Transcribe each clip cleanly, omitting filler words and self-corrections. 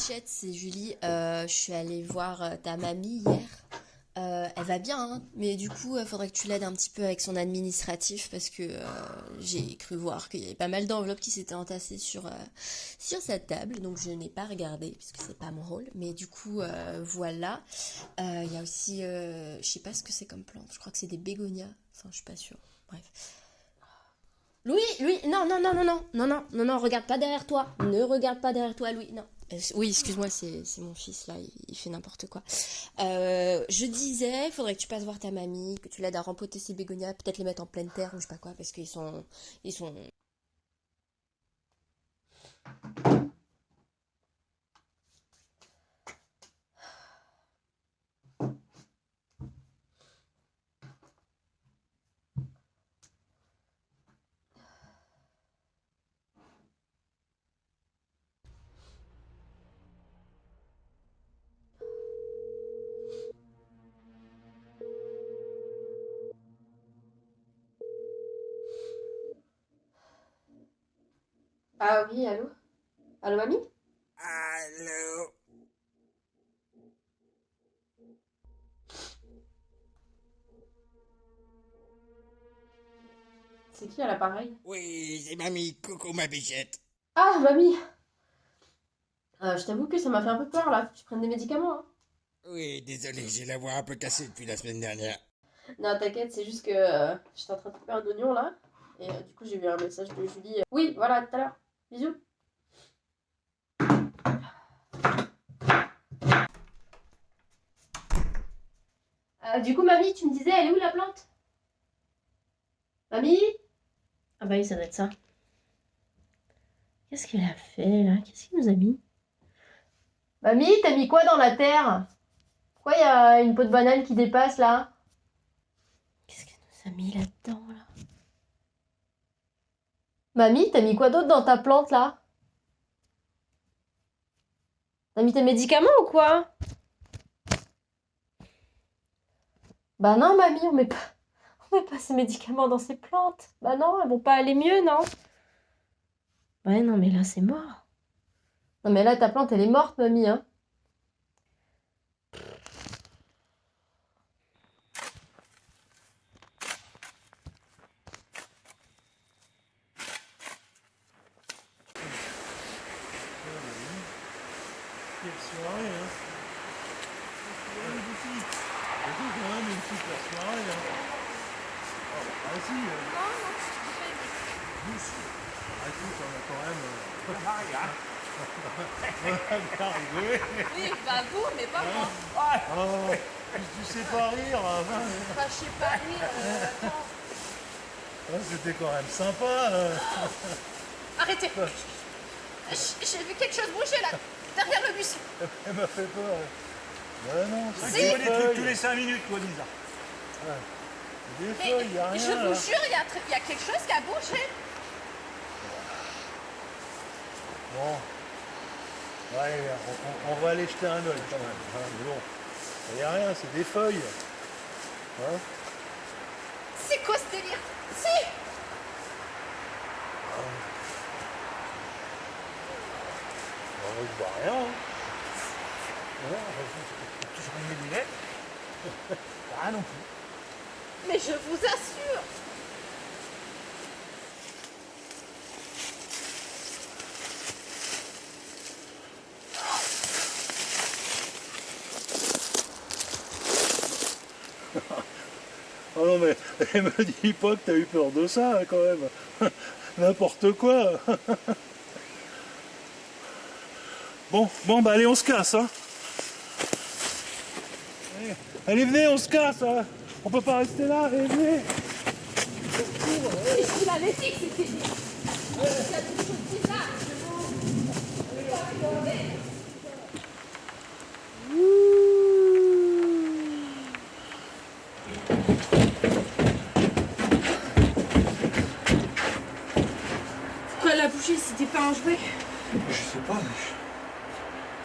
bichette, c'est Julie. Je suis allée voir ta mamie hier. Elle va bien, hein, mais du coup, il faudrait que tu l'aides un petit peu avec son administratif parce que j'ai cru voir qu'il y avait pas mal d'enveloppes qui s'étaient entassées sur sa table, donc je n'ai pas regardé puisque c'est pas mon rôle. Mais du coup, voilà. Il y a aussi, je sais pas ce que c'est comme plante. Je crois que c'est des bégonias. Enfin, je suis pas sûre. Bref. Louis, Louis, non, non, non, non, non, non, non, non, non, regarde pas derrière toi. Ne regarde pas derrière toi, Louis, non. Oui, excuse-moi, c'est mon fils là, il fait n'importe quoi. Je disais, il faudrait que tu passes voir ta mamie, que tu l'aides à rempoter ses bégonias, peut-être les mettre en pleine terre ou je sais pas quoi, parce qu'ils sont. Ah oui, allô? Allô, mamie? Allô? C'est qui à l'appareil? Oui, c'est mamie, coucou ma bichette. Ah, mamie! Je t'avoue que ça m'a fait un peu peur là, faut que je prenne des médicaments, hein. Oui, désolé, j'ai la voix un peu cassée depuis la semaine dernière. Non, t'inquiète, c'est juste que j'étais en train de couper un oignon là, et du coup j'ai eu un message de Julie. Oui, voilà, à tout à l'heure. Bisous. Du coup, mamie, tu me disais, elle est où la plante? Mamie? Ah bah oui, ça doit être ça. Qu'est-ce qu'elle a fait là? Qu'est-ce qu'il nous a mis? Mamie, t'as mis quoi dans la terre? Pourquoi il y a une peau de banane qui dépasse là? Qu'est-ce qu'elle nous a mis là-dedans là? Mamie, t'as mis quoi d'autre dans ta plante là? T'as mis tes médicaments ou quoi? Bah non, mamie, on met pas ces médicaments dans ces plantes. Bah non, elles vont pas aller mieux, non? Ouais, non, mais là, c'est mort. Non, mais là, ta plante, elle est morte, mamie, hein. Quelle soirée, hein. C'est quand même une super soirée, hein. Ah si, douce. Ah écoute, on a quand même... on a bien rigolé. Oui, bah vous, mais pas moi. Oh, tu sais pas rire, hein. Enfin, je sais pas rire. Attends. C'était quand même sympa. Arrêtez. J'ai vu quelque chose bouger là, derrière le buisson. Elle m'a fait peur. Ouais, non, Si. c'est des des trucs tous feuilles. les 5 minutes, quoi, Lisa. Des Mais feuilles, y a rien. je vous là. jure, il y a quelque chose qui a bougé. Bon. Ouais, on va aller jeter un œil quand même. Hein, mais bon, il n'y a rien, c'est des feuilles. Hein. C'est quoi ce délire? Si. Je vois rien. Hein. Toujours une lunette. Rien non plus. Mais je vous assure. Oh non mais me dis pas que t'as eu peur de ça hein, quand même. N'importe quoi. Bon bah allez on se casse hein. Allez venez on se casse hein. On peut pas rester là, allez venez. Mais je vous l'avais dit que c'était. Il y a des choses bizarres. Pourquoi elle a bougé? C'était pas un jouet. Je sais pas, mais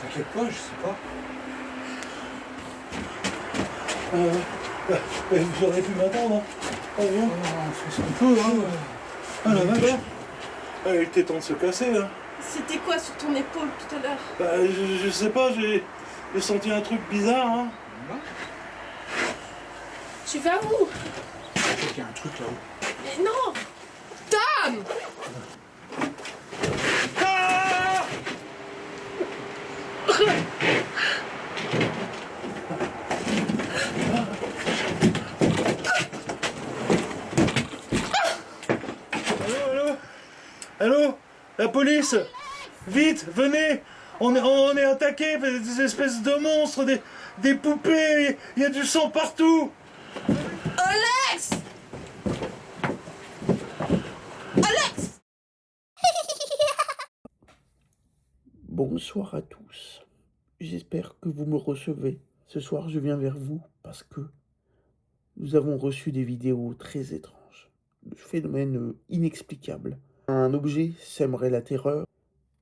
t'inquiète pas, je sais pas. Vous auriez pu m'attendre. Hein. On fait ce qu'on peut. Hein. Ah la vache. Il était temps de se casser. Hein. C'était quoi sur ton épaule tout à l'heure? Bah, je sais pas, j'ai senti un truc bizarre, hein. Tu vas où? Il y a un truc là-haut. Mais non! Tom! Ah! Allô? Allô? La police? Vite, venez! On est attaqué par des espèces de monstres, des poupées, il y a du sang partout! Alex! Alex! Bonsoir à tous. J'espère que vous me recevez. Ce soir, je viens vers vous parce que nous avons reçu des vidéos très étranges, de phénomènes inexplicables. Un objet sèmerait la terreur.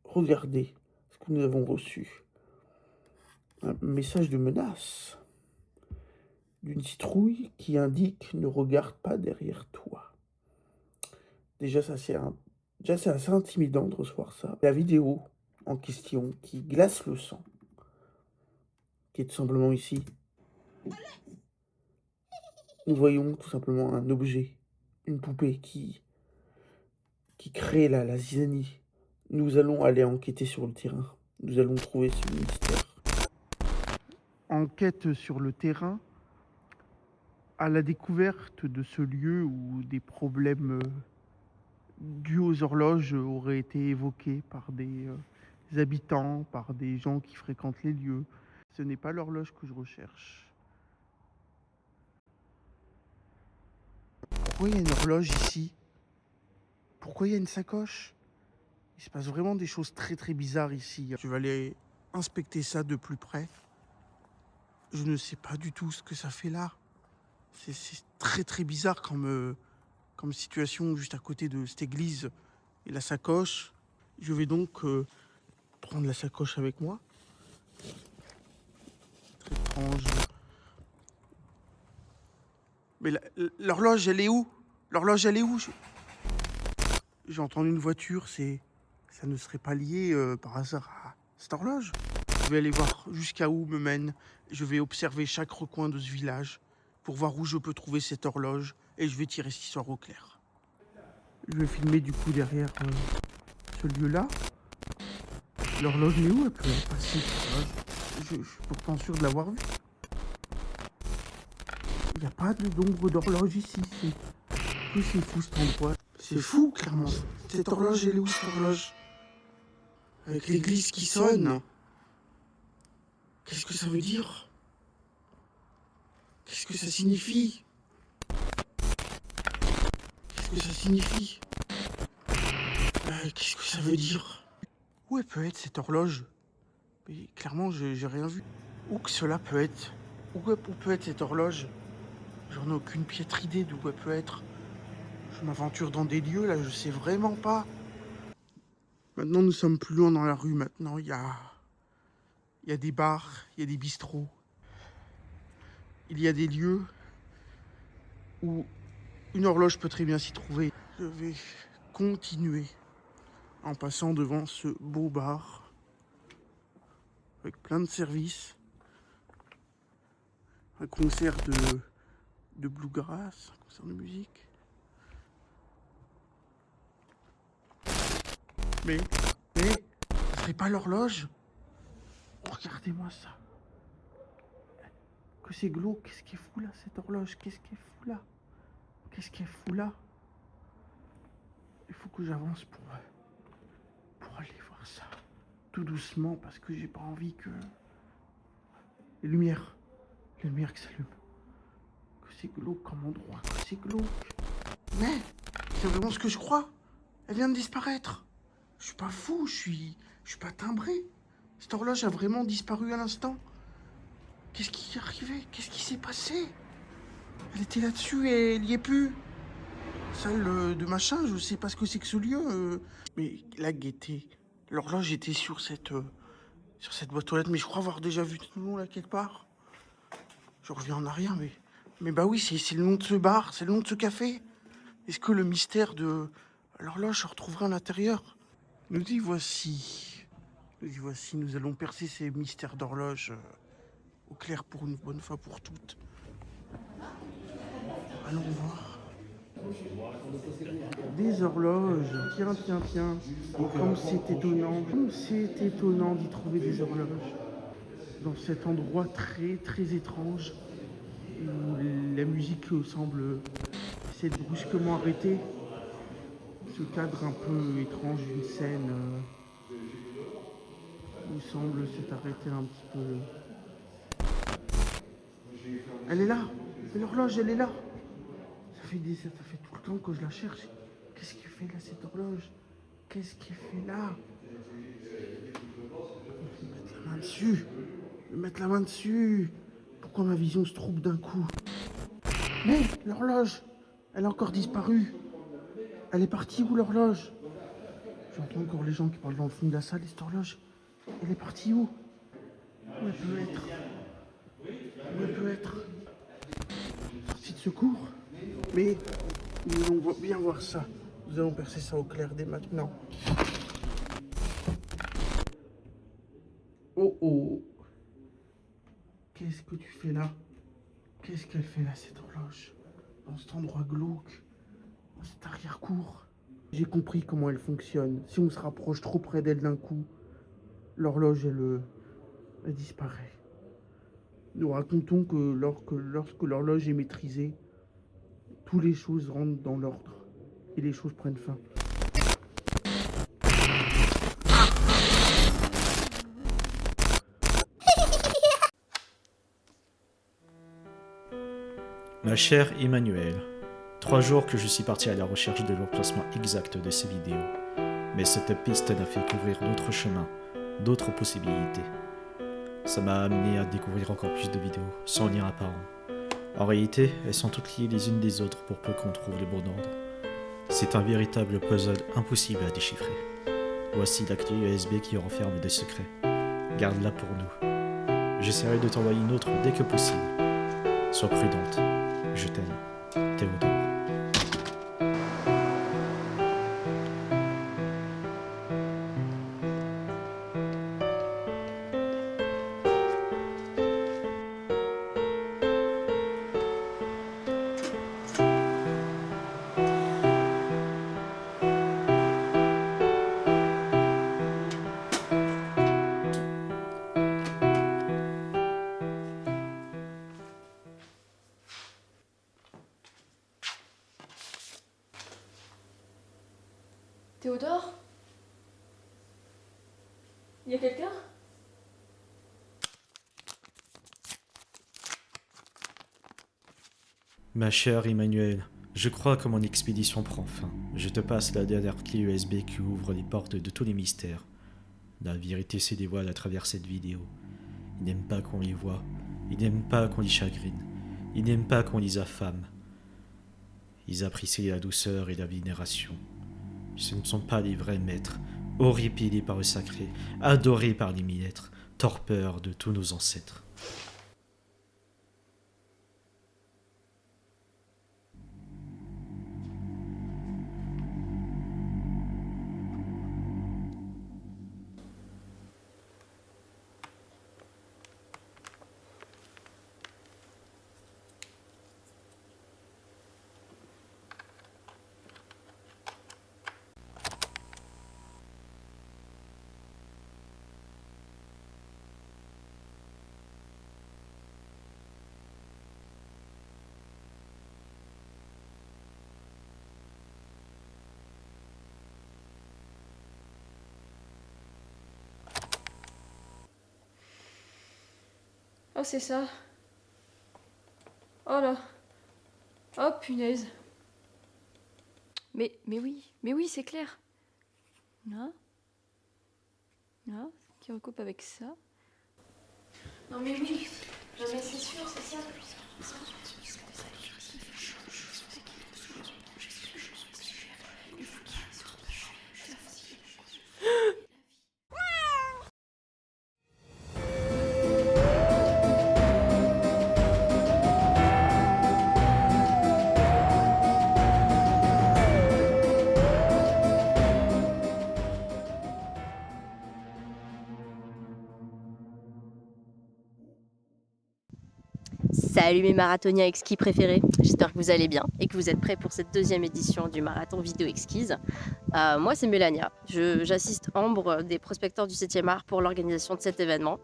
Regardez ce que nous avons reçu. Un message de menace d'une citrouille qui indique « Ne regarde pas derrière toi ». Déjà, c'est assez intimidant de recevoir ça. La vidéo en question qui glace le sang, qui est tout simplement ici. Nous voyons tout simplement un objet, une poupée qui crée la zizanie. Nous allons aller enquêter sur le terrain. Nous allons trouver ce mystère. Enquête sur le terrain à la découverte de ce lieu où des problèmes dus aux horloges auraient été évoqués par des habitants, par des gens qui fréquentent les lieux. Ce n'est pas l'horloge que je recherche. Pourquoi il y a une horloge ici? Pourquoi il y a une sacoche? Il se passe vraiment des choses très très bizarres ici. Je vais aller inspecter ça de plus près. Je ne sais pas du tout ce que ça fait là. C'est très très bizarre comme situation juste à côté de cette église et la sacoche. Je vais donc prendre la sacoche avec moi. Très étrange. Mais l'horloge, elle est où? L'horloge, elle est où? J'ai entendu une voiture, ça ne serait pas lié par hasard à cette horloge. Je vais aller voir jusqu'à où me mène. Je vais observer chaque recoin de ce village pour voir où je peux trouver cette horloge et je vais tirer cette histoire au clair. Je vais filmer du coup derrière ce lieu-là. L'horloge est où? Elle peut passer. Je suis pourtant sûr de l'avoir vue. Il n'y a pas d'ombre d'horloge ici. C'est fou cet endroit. C'est fou, clairement. Cette horloge, elle est où cette horloge? Avec l'église qui sonne. Qu'est-ce que ça veut dire? Qu'est-ce que ça signifie? Qu'est-ce que ça signifie? Qu'est-ce que ça veut dire? Où elle peut être cette horloge? Mais clairement, j'ai rien vu. Où que cela peut être? Où peut être cette horloge? J'en ai aucune piètre idée d'où elle peut être. Je m'aventure dans des lieux, là, je sais vraiment pas. Maintenant, nous sommes plus loin dans la rue. Maintenant, il y a des bars, il y a des bistrots. Il y a des lieux où une horloge peut très bien s'y trouver. Je vais continuer en passant devant ce beau bar avec plein de services. Un concert de bluegrass, un concert de musique. Mais, ce serait pas l'horloge? Regardez-moi ça. Que c'est glauque, qu'est-ce qui est fou là, cette horloge? Qu'est-ce qui est fou là? Qu'est-ce qui est fou là? Il faut que j'avance pour aller voir ça. Tout doucement, parce que j'ai pas envie que... Les lumières qui s'allument. Que c'est glauque comme endroit, que c'est glauque. Mais, c'est vraiment ce que je crois. Elle vient de disparaître. Je suis pas fou, je suis pas timbré. Cette horloge a vraiment disparu à l'instant. Qu'est-ce qui est arrivé? Qu'est-ce qui s'est passé? Elle était là-dessus et elle y est plus. Salle de machin, je sais pas ce que c'est que ce lieu. Mais la gaieté. L'horloge était sur cette boîte aux lettres, mais je crois avoir déjà vu ce nom là quelque part. Je reviens en arrière, mais bah oui, c'est le nom de ce bar, c'est le nom de ce café. Est-ce que le mystère de l'horloge se retrouverait à l'intérieur? Nous y voici. Nous y voici. Nous allons percer ces mystères d'horloge au clair pour une bonne fois pour toutes. Allons voir. Des horloges. Tiens, tiens, tiens. Et comme c'est étonnant. Comme c'est étonnant d'y trouver des horloges. Dans cet endroit très, très étrange. Où la musique semble s'être brusquement arrêtée. Ce cadre un peu étrange d'une scène où semble s'être arrêté un petit peu. Elle est là, c'est l'horloge, elle est là. Ça fait tout le temps que je la cherche. Qu'est-ce qu'elle fait là, cette horloge? Qu'est-ce qu'elle fait là? Je vais mettre la main dessus. Je vais mettre la main dessus. Pourquoi ma vision se trouble d'un coup? Mais l'horloge, elle a encore disparu. Elle est partie où, l'horloge? J'entends encore les gens qui parlent dans le fond de la salle, cette horloge. Elle est partie où? Où elle peut être? Où elle peut être? Sortie de secours? Mais nous allons bien voir ça. Nous allons percer ça au clair dès maintenant. Oh oh! Qu'est-ce que tu fais là? Qu'est-ce qu'elle fait là, cette horloge? Dans cet endroit glauque? Dans cette arrière-cour? J'ai compris comment elle fonctionne. Si on se rapproche trop près d'elle d'un coup, l'horloge, elle disparaît. Nous racontons que lorsque l'horloge est maîtrisée, toutes les choses rentrent dans l'ordre et les choses prennent fin. Ma chère Emmanuelle, 3 jours que je suis parti à la recherche de l'emplacement exact de ces vidéos. Mais cette piste n'a fait qu'ouvrir d'autres chemins, d'autres possibilités. Ça m'a amené à découvrir encore plus de vidéos, sans lien apparent. En réalité, elles sont toutes liées les unes des autres pour peu qu'on trouve le bon ordre. C'est un véritable puzzle impossible à déchiffrer. Voici la clé USB qui renferme des secrets. Garde-la pour nous. J'essaierai de t'envoyer une autre dès que possible. Sois prudente. Je t'aime. Théodore. Théodore? Il y a quelqu'un? Ma chère Emmanuelle, je crois que mon expédition prend fin. Je te passe la dernière clé USB qui ouvre les portes de tous les mystères. La vérité se dévoile à travers cette vidéo. Il n'aime pas qu'on les voit. Il n'aime pas qu'on les chagrine. Il n'aime pas qu'on les affame. Ils apprécient la douceur et la vénération. Ce ne sont pas les vrais maîtres, horripilés par le sacré, adorés par les millénaires, torpeurs de tous nos ancêtres. Oh, c'est ça. Oh là. Oh, punaise. Mais oui, c'est clair. Là. Là, qui recoupe avec ça. Non, mais oui. Non, mais c'est sûr, c'est ça. Salut mes marathoniens exquis préférés, j'espère que vous allez bien et que vous êtes prêts pour cette deuxième édition du marathon vidéo exquise. Moi c'est Mélania, j'assiste Ambre des prospecteurs du 7e art pour l'organisation de cet événement.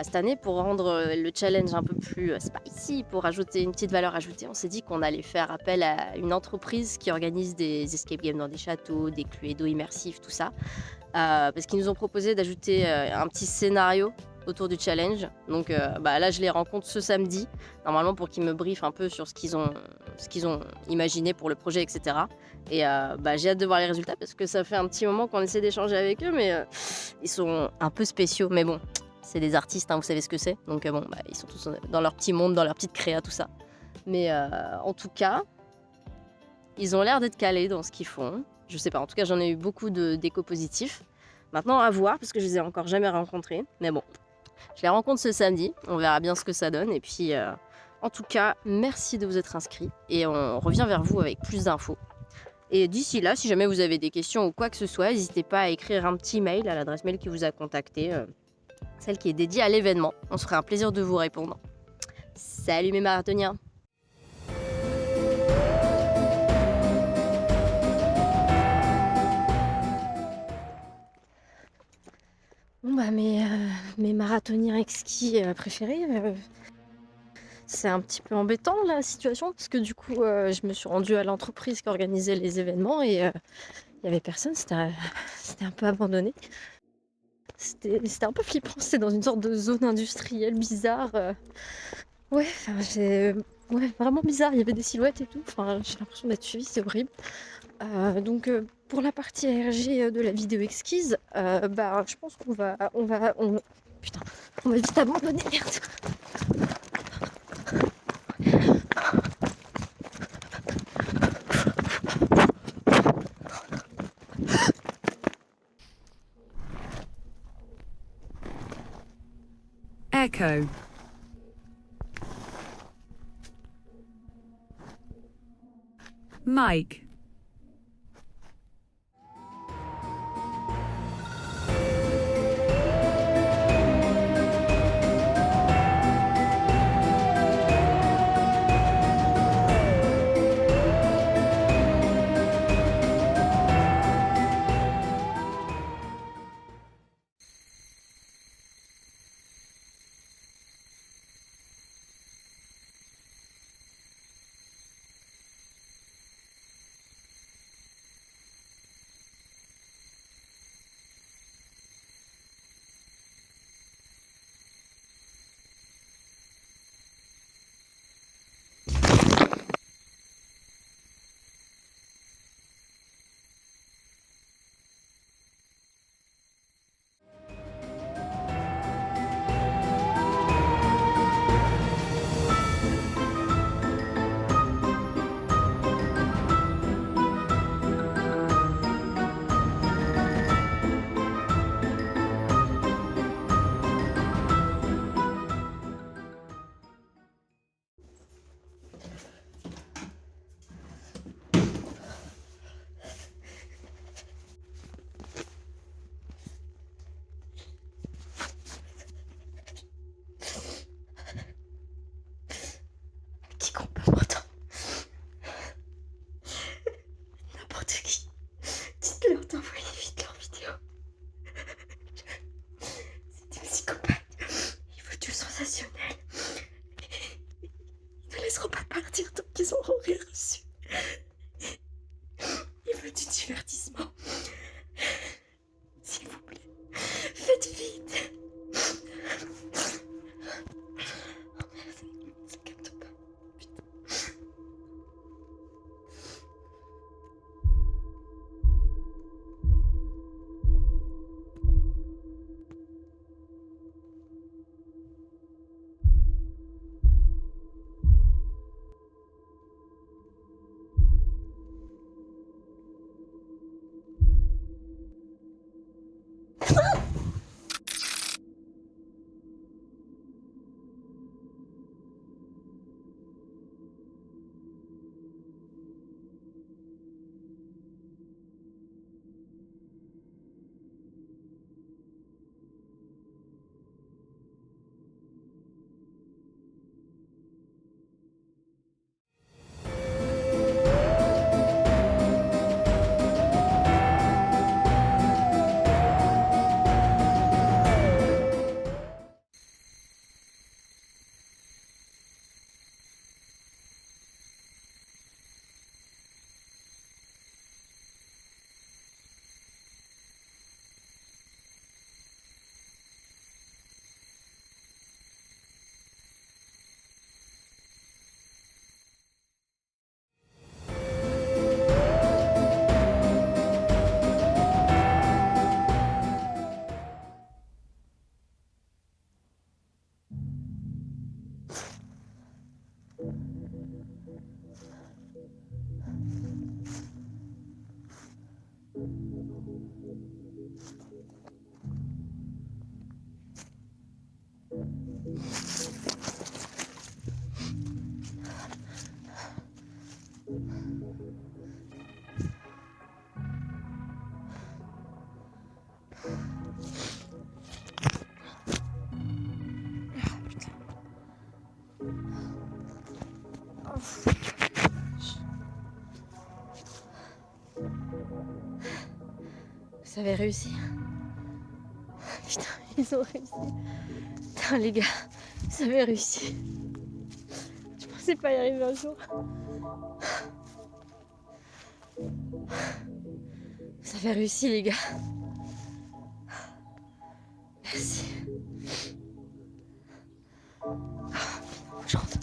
Cette année, pour rendre le challenge un peu plus spicy, pour ajouter une petite valeur ajoutée, on s'est dit qu'on allait faire appel à une entreprise qui organise des escape games dans des châteaux, des cluedo immersifs, tout ça. Parce qu'ils nous ont proposé d'ajouter un petit scénario autour du challenge. Donc là, je les rencontre ce samedi, normalement pour qu'ils me briefent un peu sur ce qu'ils ont imaginé pour le projet, etc. Et j'ai hâte de voir les résultats parce que ça fait un petit moment qu'on essaie d'échanger avec eux, mais ils sont un peu spéciaux. Mais bon, c'est des artistes, hein, vous savez ce que c'est. Donc ils sont tous dans leur petit monde, dans leur petite créa, tout ça. Mais en tout cas, ils ont l'air d'être calés dans ce qu'ils font. Je sais pas, en tout cas, j'en ai eu beaucoup d'échos positifs. Maintenant, à voir, parce que je les ai encore jamais rencontrés. Mais bon, je les rencontre ce samedi. On verra bien ce que ça donne. Et puis, en tout cas, merci de vous être inscrits. Et on revient vers vous avec plus d'infos. Et d'ici là, si jamais vous avez des questions ou quoi que ce soit, n'hésitez pas à écrire un petit mail à l'adresse mail qui vous a contacté, celle qui est dédiée à l'événement. On se ferait un plaisir de vous répondre. Salut mes marathoniens! Bon mes marathoniens exquis préférés, c'est un petit peu embêtant la situation parce que du coup je me suis rendue à l'entreprise qui organisait les événements et il n'y avait personne, c'était un peu abandonné. C'était un peu flippant, c'était dans une sorte de zone industrielle bizarre. Ouais, vraiment bizarre, il y avait des silhouettes et tout, j'ai l'impression d'être suivie, c'est horrible. Donc pour la partie ARG de la vidéo exquise, je pense qu'on va vite abandonner, merde. Echo. Mike. Petit comportement. N'importe qui. Dites-leur d'envoyer vite leur vidéo. C'est des psychopathes. Ils veulent du sensationnel. Ils ne laisseront pas partir tant qu'ils auront rien reçu. Ils veulent du divertissement. S'il vous plaît, faites vite. Oh merde, ça capte pas. Putain. Vous avez réussi. Putain, ils ont réussi. Putain, les gars, vous avez réussi. Je pensais pas y arriver un jour. Vous avez réussi, les gars. Merci. Faut que je rentre.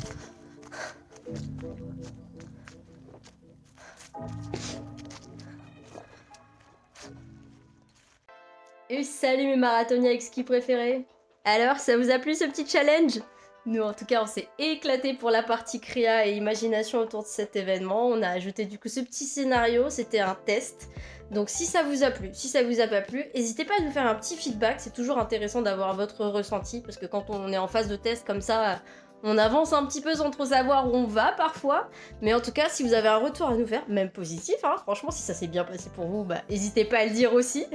Et salut mes marathoniens exquis préférés. Alors, ça vous a plu ce petit challenge? Nous, en tout cas, on s'est éclaté pour la partie créa et imagination autour de cet événement. On a ajouté du coup ce petit scénario, c'était un test. Donc si ça vous a plu, si ça vous a pas plu, n'hésitez pas à nous faire un petit feedback. C'est toujours intéressant d'avoir votre ressenti parce que quand on est en phase de test comme ça, on avance un petit peu sans trop savoir où on va parfois. Mais en tout cas, si vous avez un retour à nous faire, même positif, hein, franchement, si ça s'est bien passé pour vous, bah n'hésitez pas à le dire aussi.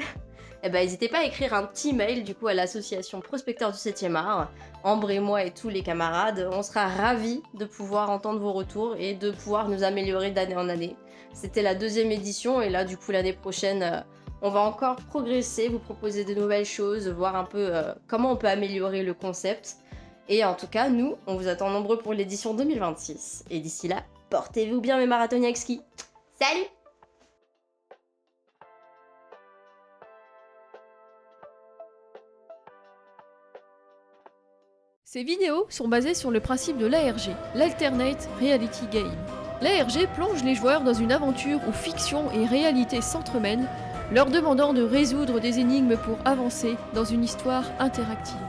Eh ben, n'hésitez pas à écrire un petit mail du coup à l'association Prospecteurs du 7e art. Ambre et moi et tous les camarades, on sera ravis de pouvoir entendre vos retours et de pouvoir nous améliorer d'année en année. C'était la 2e édition et là du coup l'année prochaine, on va encore progresser, vous proposer de nouvelles choses, voir un peu comment on peut améliorer le concept. Et en tout cas, nous, on vous attend nombreux pour l'édition 2026. Et d'ici là, portez-vous bien mes marathoniens exquis. Salut! Ces vidéos sont basées sur le principe de l'ARG, l'Alternate Reality Game. L'ARG plonge les joueurs dans une aventure où fiction et réalité s'entremêlent, leur demandant de résoudre des énigmes pour avancer dans une histoire interactive.